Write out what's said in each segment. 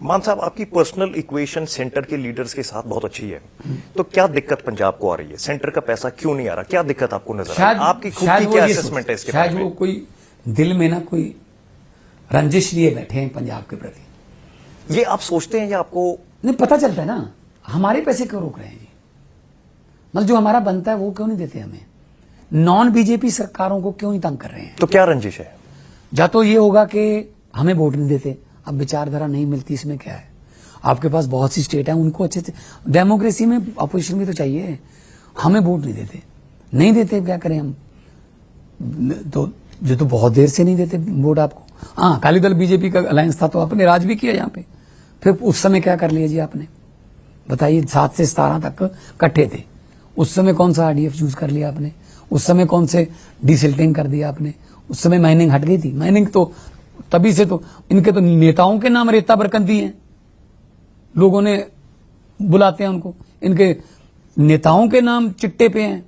मान साहब, आपकी पर्सनल इक्वेशन सेंटर के लीडर्स के साथ बहुत अच्छी है, तो क्या दिक्कत पंजाब को आ रही है? सेंटर का पैसा क्यों नहीं आ रहा? क्या दिक्कत आपको नजर आ रही है? आपकी खुद की क्या असेसमेंट है इसके बारे में? शायद वो कोई दिल में ना कोई रंजिश लिए बैठे हैं पंजाब के प्रति। ये आप सोचते हैं या आपको नहीं पता चलता है ना, हमारे पैसे क्यों रोक रहे हैं जी? मतलब जो हमारा बनता है वो क्यों नहीं देते हमें? नॉन बीजेपी सरकारों को क्यों नहीं तंग कर रहे हैं? तो क्या रंजिश है? या तो ये होगा कि हमें वोट नहीं देते, अब विचारधारा नहीं मिलती, इसमें क्या है? आपके पास बहुत सी स्टेट है, उनको अच्छे से डेमोक्रेसी में अपोजिशन भी तो चाहिए। हमें वोट नहीं देते, नहीं देते क्या करें हम? तो जो तो बहुत देर से नहीं देते वोट आपको। हाँ, अकाली दल बीजेपी का अलायंस था तो आपने राज भी किया यहाँ पे, फिर उस समय क्या कर लिया जी आपने? बताइए, 7 से 17 तक इकट्ठे थे, उस समय कौन सा आरडीएफ यूज कर लिया आपने? उस समय कौन से डिसिल्टिंग कर दिया आपने? उस समय माइनिंग हट गई थी। माइनिंग तो तभी से तो इनके तो नेताओं के नाम रेता बरकंदी हैं, लोगों ने बुलाते हैं उनको, इनके नेताओं के नाम चिट्टे पे हैं।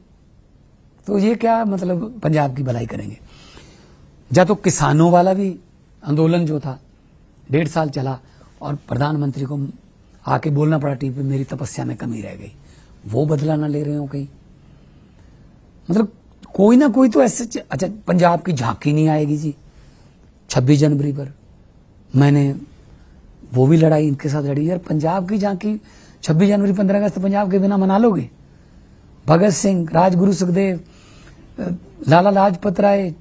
तो ये क्या मतलब पंजाब की भलाई करेंगे? या तो किसानों वाला भी आंदोलन जो था 1.5 साल चला और प्रधानमंत्री को आके बोलना पड़ा टीवी पे, मेरी तपस्या में कमी रह गई, वो बदला ना ले रहे हो कहीं? मतलब कोई ना कोई तो ऐसे। अच्छा, पंजाब की झांकी नहीं आएगी जी 26 जनवरी पर? मैंने वो भी लड़ाई इनके साथ लड़ी यार। पंजाब की झांकी 26 जनवरी 15 अगस्त पंजाब के बिना मना लोगे? भगत सिंह, राजगुरु सुखदेव, लाला लाजपत राय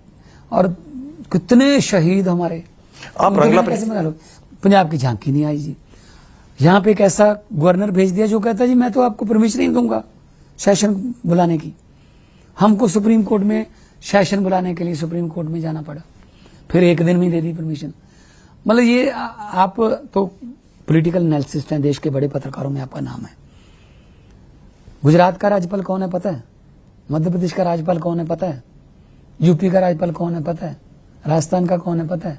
और कितने शहीद हमारे, आप रंगला कैसे मना लोगे? पंजाब की झांकी नहीं आई जी। यहां पे एक ऐसा गवर्नर भेज दिया जो कहता जी मैं तो आपको परमिशन नहीं दूंगा सेशन बुलाने की। हमको सुप्रीम कोर्ट में सेशन बुलाने के लिए सुप्रीम कोर्ट में जाना पड़ा, फिर 1 दिन में दे दी परमिशन। मतलब ये आप तो पॉलिटिकल एनालिसिस्ट हैं, देश के बड़े पत्रकारों में आपका नाम है। गुजरात का राज्यपाल कौन है पता है? मध्य प्रदेश का राज्यपाल कौन है पता है? यूपी का राज्यपाल कौन है पता है? राजस्थान का कौन है पता है?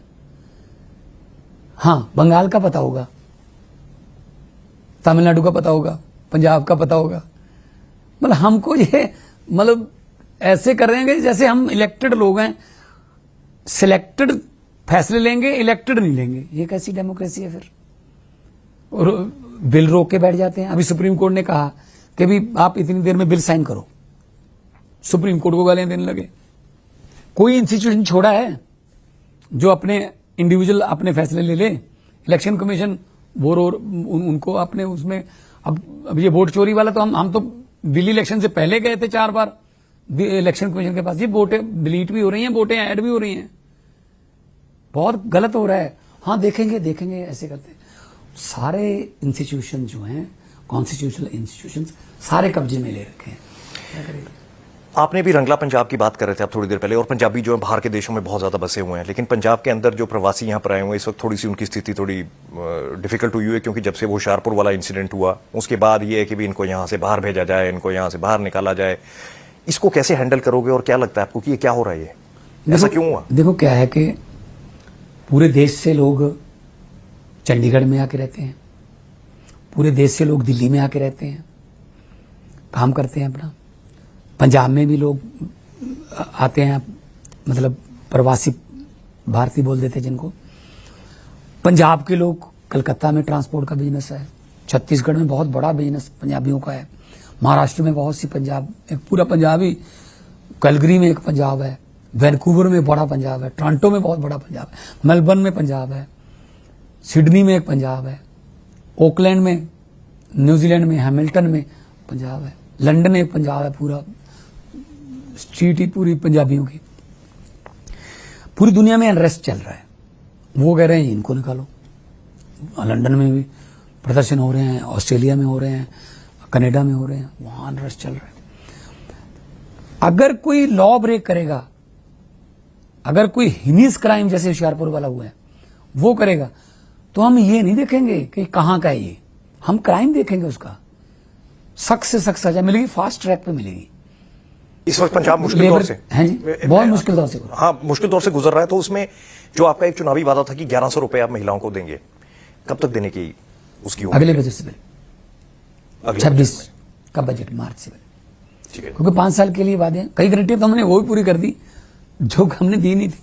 हाँ, बंगाल का पता होगा, तमिलनाडु का पता होगा, पंजाब का पता होगा। मतलब हमको ये मतलब ऐसे कर रहे हैं जैसे हम इलेक्टेड लोग हैं, सिलेक्टेड फैसले लेंगे, इलेक्टेड नहीं लेंगे। ये कैसी डेमोक्रेसी है फिर? और बिल रोक के बैठ जाते हैं। अभी सुप्रीम कोर्ट ने कहा कि भी आप इतनी देर में बिल साइन करो, सुप्रीम कोर्ट को गालियां देने लगे। कोई इंस्टीट्यूशन छोड़ा है जो अपने इंडिविजुअल अपने फैसले ले ले? इलेक्शन कमीशन वो उनको अपने उसमें अब ये वोट चोरी वाला तो हम तो दिल्ली इलेक्शन से पहले गए थे 4 बार इलेक्शन कमीशन के पास। ये वोटें डिलीट भी हो रही हैं, वोटें ऐड भी हो रही हैं, बहुत गलत हो रहा है। हाँ, देखेंगे ऐसे करते। सारे इंस्टीट्यूशन जो हैं, कॉन्स्टिट्यूशनल इंस्टीट्यूशन सारे कब्जे में ले रखे हैं। क्या करेंगे? आपने भी रंगला पंजाब की बात कर रहे थे आप थोड़ी देर पहले, और पंजाबी जो है बाहर के देशों में बहुत ज्यादा बसे हुए हैं, लेकिन पंजाब के अंदर जो प्रवासी यहाँ पर आए हुए हैं इस वक्त थोड़ी सी उनकी स्थिति थोड़ी डिफिकल्ट हुई है, क्योंकि जब से वो होशियारपुर वाला इंसिडेंट हुआ उसके बाद ये है कि भी इनको यहाँ से बाहर भेजा जाए, इनको यहाँ से बाहर निकाला जाए। इसको कैसे हैंडल करोगे और क्या लगता है आपको कि ये क्या हो रहा है? ये ऐसा क्यों हुआ? देखो क्या है कि पूरे देश से लोग चंडीगढ़ में आके रहते हैं, पूरे देश से लोग दिल्ली में आके रहते हैं, काम करते हैं अपना। पंजाब में भी लोग आते हैं, मतलब प्रवासी भारतीय बोल देते हैं जिनको। पंजाब के लोग, कलकत्ता में ट्रांसपोर्ट का बिजनेस है, छत्तीसगढ़ में बहुत बड़ा बिजनेस पंजाबियों का है, महाराष्ट्र में बहुत सी पंजाब, एक पूरा पंजाबी, कैलगरी में एक पंजाब है, वैनकूवर में बड़ा पंजाब है, टोरंटो में बहुत बड़ा पंजाब है, मेलबर्न में पंजाब है, सिडनी में एक पंजाब है, ओकलैंड में, न्यूजीलैंड में, हैमिल्टन में पंजाब है, लंदन में एक पंजाब है, पूरा स्ट्रीट ही पूरी पंजाबियों की। पूरी दुनिया में अनरेस्ट चल रहा है। वो कह रहे हैं इनको निकालो। लंदन में भी प्रदर्शन हो रहे हैं, ऑस्ट्रेलिया में हो रहे हैं, कनाडा में हो रहे हैं, वहां अनरेस्ट चल रहा है। अगर कोई लॉ ब्रेक करेगा, अगर कोई हिनीस क्राइम जैसे होशियारपुर वाला हुआ है वो करेगा, तो हम ये नहीं देखेंगे कि कहां का है ये, हम क्राइम देखेंगे, उसका सख्त से सख्त सजा मिलेगी, फास्ट ट्रैक पे मिलेगी। इस वक्त पंजाब मुश्किल दौर से, हैं जी, बहुत मुश्किल दौर से, हाँ मुश्किल दौर से गुजर रहा है। तो उसमें जो आपका एक चुनावी वादा था कि 1100 रुपए आप महिलाओं को देंगे, कब तक देने की उसकी उम्मीद? अगले बजट से पहले, 26 का बजट, मार्च से पहले। ठीक है, क्योंकि 5 साल के लिए वादे, कई गारंटियां तो हमने वो भी पूरी कर दी जो हमने दी नहीं थी।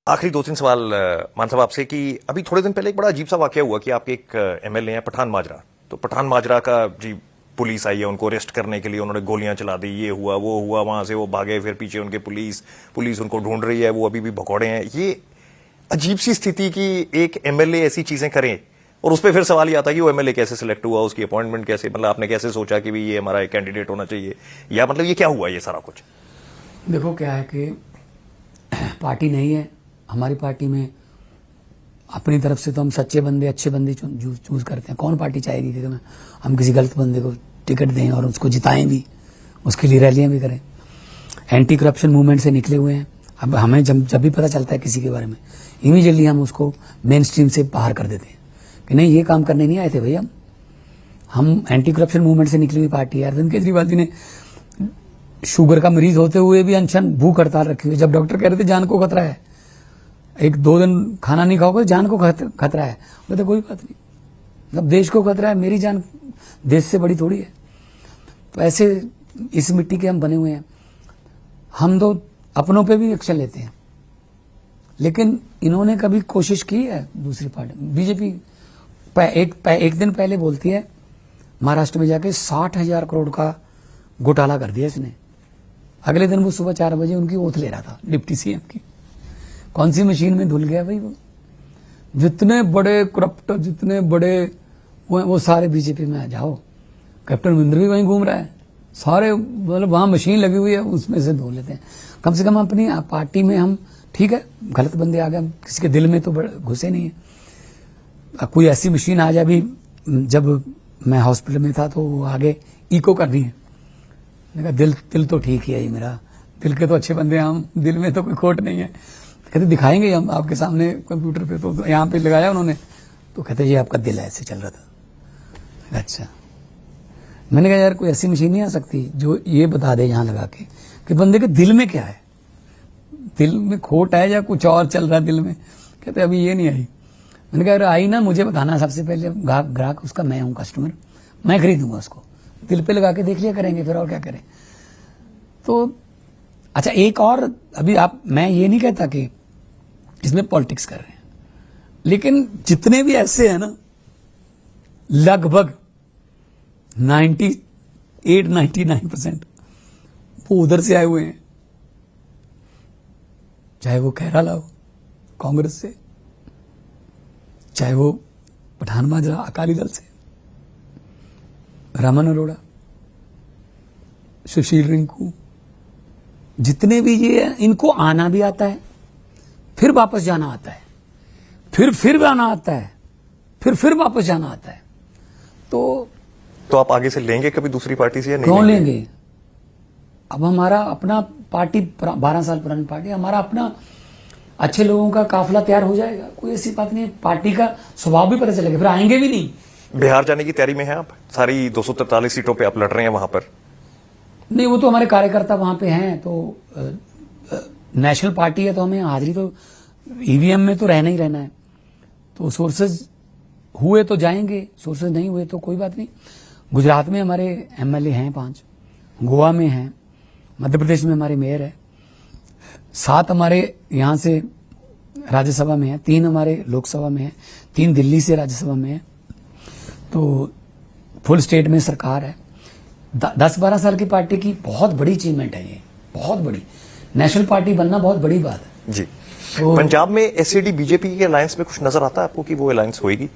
आखिरी 2-3 सवाल मान साहब आपसे कि अभी थोड़े दिन पहले एक बड़ा अजीब सा वाकया हुआ कि आपके एक एमएलए हैं पठान माजरा, तो पठान माजरा का जी पुलिस आई है उनको अरेस्ट करने के लिए, उन्होंने गोलियां चला दी, ये हुआ वो हुआ, वहां से वो भागे, फिर पीछे उनके पुलिस उनको ढूंढ रही है, वो अभी भी भगौड़े हैं। ये अजीब सी स्थिति कि एक एमएलए ऐसी चीजें करें और उस पर फिर सवाल ये आता है कि वो एमएलए कैसे सिलेक्ट हुआ, उसकी अपॉइंटमेंट कैसे, मतलब आपने कैसे सोचा कि भी ये हमारा एक कैंडिडेट होना चाहिए, या मतलब ये क्या हुआ ये सारा कुछ? देखो क्या है कि पार्टी नहीं है हमारी, पार्टी में अपनी तरफ से तो हम सच्चे बंदे अच्छे बंदे चूज करते हैं। कौन पार्टी चाहेगी कि हम किसी गलत बंदे को टिकट दें और उसको जिताएं भी, उसके लिए रैलियां भी करें। एंटी करप्शन मूवमेंट से निकले हुए हैं। अब हमें जब भी पता चलता है किसी के बारे में, इमीडिएटली हम उसको मेन स्ट्रीम से बाहर कर देते हैं कि नहीं, ये काम करने नहीं आए थे भैया, हम एंटी करप्शन मूवमेंट से निकली हुई पार्टी है। अरविंद केजरीवाल जी ने शुगर का मरीज होते हुए भी अनशन भूख हड़ताल रखी हुई, जब डॉक्टर कह रहे थे जान को खतरा है, 1-2 दिन खाना नहीं खाओगे जान को खतरा है, बोलते कोई बात नहीं, अब देश को खतरा है, मेरी जान देश से बड़ी थोड़ी है। तो ऐसे इस मिट्टी के हम बने हुए हैं। हम तो अपनों पे भी एक्शन लेते हैं, लेकिन इन्होंने कभी कोशिश की है? दूसरी पार्टी बीजेपी एक दिन पहले बोलती है महाराष्ट्र में जाके 60,000 करोड़ का घोटाला कर दिया इसने। अगले दिन वो सुबह 4 बजे उनकी ओथ ले रहा था डिप्टी सीएम की। कौन सी मशीन में धुल गया भाई वो? जितने बड़े करप्ट, जितने बड़े वो सारे बीजेपी में आ जाओ। कैप्टन अमरिंदर भी वहीं घूम रहा है, सारे मतलब वहां मशीन लगी हुई है, उसमें से धो लेते हैं। कम से कम अपनी पार्टी में हम ठीक है, गलत बंदे आ गए, हम किसी के दिल में तो घुसे नहीं है। कोई ऐसी मशीन आ जाए, अभी जब मैं हॉस्पिटल में था तो वो आगे इको कर रही है, मैंने कहा दिल तो ठीक ही है ये मेरा, दिल के तो अच्छे बंदे हैं हम, दिल में तो कोई खोट नहीं है। कहते दिखाएंगे हम आपके सामने कंप्यूटर पे, तो यहाँ पे लगाया उन्होंने, तो कहते ये आपका दिल ऐसे चल रहा था। अच्छा, मैंने कहा यार कोई ऐसी मशीन नहीं आ सकती जो ये बता दे यहाँ लगा के कि बंदे के दिल में क्या है, दिल में खोट है या कुछ और चल रहा है दिल में। कहते अभी ये नहीं आई। मैंने कहा यार आई ना, मुझे बताना सबसे पहले, ग्राहक उसका मैं हूं, कस्टमर, मैं खरीदूंगा उसको, दिल पे लगा के देख लिया करेंगे, फिर और क्या करें। तो अच्छा एक और, अभी मैं ये नहीं कहता कि इसमें पॉलिटिक्स कर रहे हैं, लेकिन जितने भी ऐसे हैं ना, लगभग 98-99% वो उधर से आए हुए हैं, चाहे वो खैराला हो कांग्रेस से, चाहे वो पठान माजरा अकाली दल से, रमन अरोड़ा, सुशील रिंकू, जितने भी ये हैं, इनको आना भी आता है, फिर वापस जाना आता है, फिर आना आता है, फिर वापस जाना आता है। तो आप आगे से लेंगे कभी दूसरी पार्टी से या नहीं? क्यों लेंगे? अब हमारा अपना पार्टी 12 साल पुरानी पार्टी, हमारा अपना अच्छे लोगों का काफिला तैयार हो जाएगा, कोई ऐसी बात नहीं है। पार्टी का स्वभाव भी पता चलेगा, फिर आएंगे भी नहीं। बिहार जाने की तैयारी में हैं आप? सारी 243 सीटों पे आप लड़ रहे हैं वहां पर? नहीं, वो तो हमारे कार्यकर्ता वहां पे हैं, तो नेशनल पार्टी है तो हमें हाजिरी तो ईवीएम में तो रहना ही रहना है। तो सोर्सेज हुए तो जाएंगे, सोर्सेज नहीं हुए तो कोई बात नहीं। गुजरात में हमारे एमएलए हैं 5, गोवा में हैं, मध्य प्रदेश में हमारे मेयर है, 7 हमारे यहाँ से राज्यसभा में है, 3 हमारे लोकसभा में है, 3 दिल्ली से राज्यसभा में है। तो फुल स्टेट में सरकार है। 10-12 साल की पार्टी की बहुत बड़ी अचीवमेंट है ये, बहुत बड़ी। नेशनल पार्टी बनना बहुत बड़ी बात है जी। तो पंजाब में एससीडी बीजेपी के अलायंस में कुछ नजर आता है आपको कि वो अलायंस होएगी?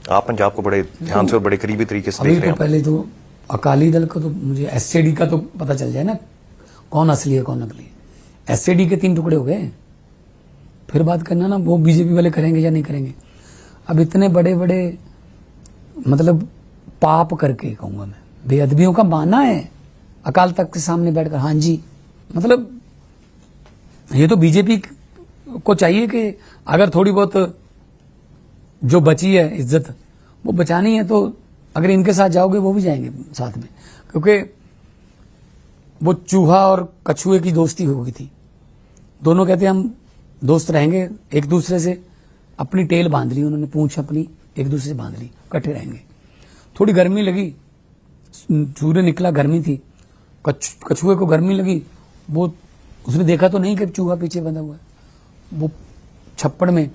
आप पंजाब को बड़े ध्यान से और बड़े करीबी तरीके से देख रहे हैं। पहले तो अकाली दल का तो मुझे एससीडी का तो पता चल जाए ना, कौन असली है कौन नकली है। एससीडी के 3 टुकड़े हो गए, फिर बात करना ना वो बीजेपी वाले करेंगे या नहीं करेंगे। अब इतने बड़े बड़े मतलब पाप करके कहूंगा मैं, बेअदबियों का माना है अकाल तख्त के सामने बैठकर। हाँ जी, मतलब ये तो बीजेपी को चाहिए कि अगर थोड़ी बहुत जो बची है इज्जत वो बचानी है, तो अगर इनके साथ जाओगे वो भी जाएंगे साथ में, क्योंकि वो चूहा और कछुए की दोस्ती हो गई थी। दोनों कहते हम दोस्त रहेंगे, एक दूसरे से अपनी टेल बांध ली उन्होंने, पूंछ अपनी एक दूसरे से बांध ली, इकट्ठे रहेंगे। थोड़ी गर्मी लगी, सूर्य निकला, गर्मी थी, कछुए को गर्मी लगी, वो उसने देखा तो नहीं कि चूहा पीछे बंधा हुआ है, वो छप्पड़ में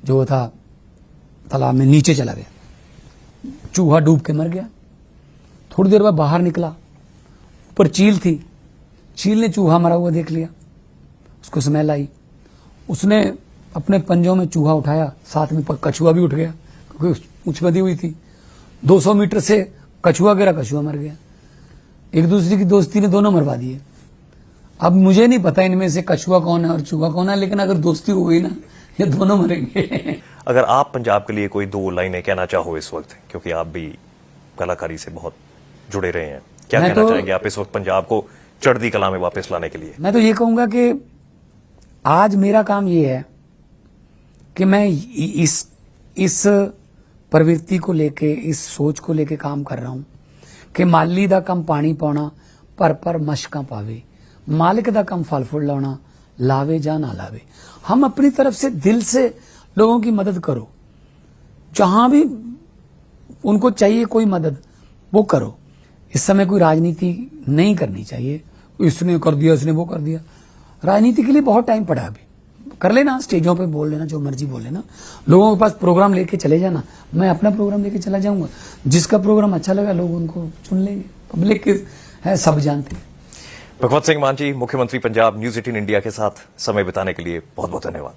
जो था तालाब में नीचे चला गया, चूहा डूब के मर गया। थोड़ी देर बाद बाहर निकला, ऊपर चील थी, चील ने चूहा मरा हुआ देख लिया, उसको स्मेल आई, उसने अपने पंजों में चूहा उठाया, साथ में कछुआ भी उठ गया क्योंकि पूंछ बंधी हुई थी। 200 मीटर से कछुआ गिरा, कछुआ मर गया। एक दूसरे की दोस्ती ने दोनों मरवा दिए। अब मुझे नहीं पता इनमें से कछुआ कौन है और चूहा कौन है, लेकिन अगर दोस्ती हो गई ना, ये दोनों मरेंगे। अगर आप पंजाब के लिए कोई 2 लाइनें कहना चाहो इस वक्त, क्योंकि आप भी कलाकारी से बहुत जुड़े रहे हैं, क्या मैं कहना तो- चाहेंगे आप इस वक्त पंजाब को चढ़ती कला में वापस लाने के लिए? मैं तो ये कहूंगा कि आज मेरा काम ये है कि मैं इस प्रवृत्ति को लेके, इस सोच को लेके काम कर रहा हूं कि माली दा कम पानी पाउना, पर मशकां पावे, मालिक दा कम फल फुल लाउना, लावे जा ना लावे। हम अपनी तरफ से दिल से लोगों की मदद करो, जहां भी उनको चाहिए कोई मदद वो करो। इस समय कोई राजनीति नहीं करनी चाहिए, इसने कर दिया, इसने वो कर दिया। राजनीति के लिए बहुत टाइम पड़ा, अभी कर लेना, स्टेजों पे बोल लेना, जो मर्जी बोल लेना, लोगों के पास प्रोग्राम लेके चले जाना। मैं अपना प्रोग्राम लेके चला जाऊंगा, जिसका प्रोग्राम अच्छा लगा लोग उनको चुन लेंगे। पब्लिक है, सब जानते हैं। भगवत सिंह मान जी, मुख्यमंत्री पंजाब, न्यूज 18 इंडिया के साथ समय बिताने के लिए बहुत बहुत धन्यवाद।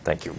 Thank you.